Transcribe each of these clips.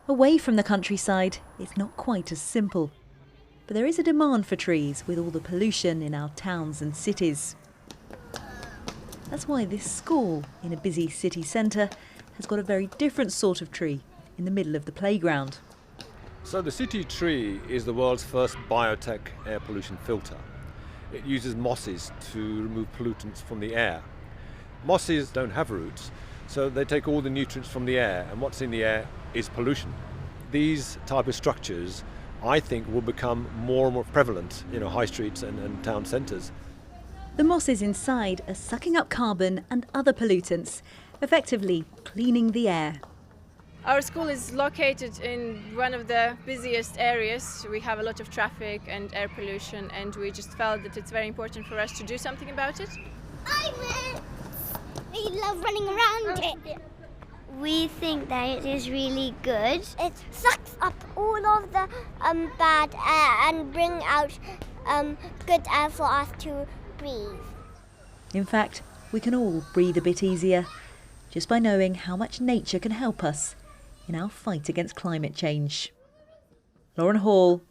Away from the countryside, it's not quite as simple. But there is a demand for trees with all the pollution in our towns and cities. That's why this school, in a busy city centre, has got a very different sort of tree in the middle of the playground. So the CityTree is the world's first biotech air pollution filter. It uses mosses to remove pollutants from the air. Mosses don't have roots, so they take all the nutrients from the air, and what's in the air is pollution. These type of structures, I think, will become more and more prevalent in high streets and town centres. The mosses inside are sucking up carbon and other pollutants, effectively cleaning the air. Our school is located in one of the busiest areas. We have a lot of traffic and air pollution, and we just felt that it's very important for us to do something about it. We love running around it. We think that it is really good. It sucks up all of the bad air and bring out good air for us to breathe. In fact, we can all breathe a bit easier just by knowing how much nature can help us in our fight against climate change. Lauren Hall,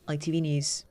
ITV News.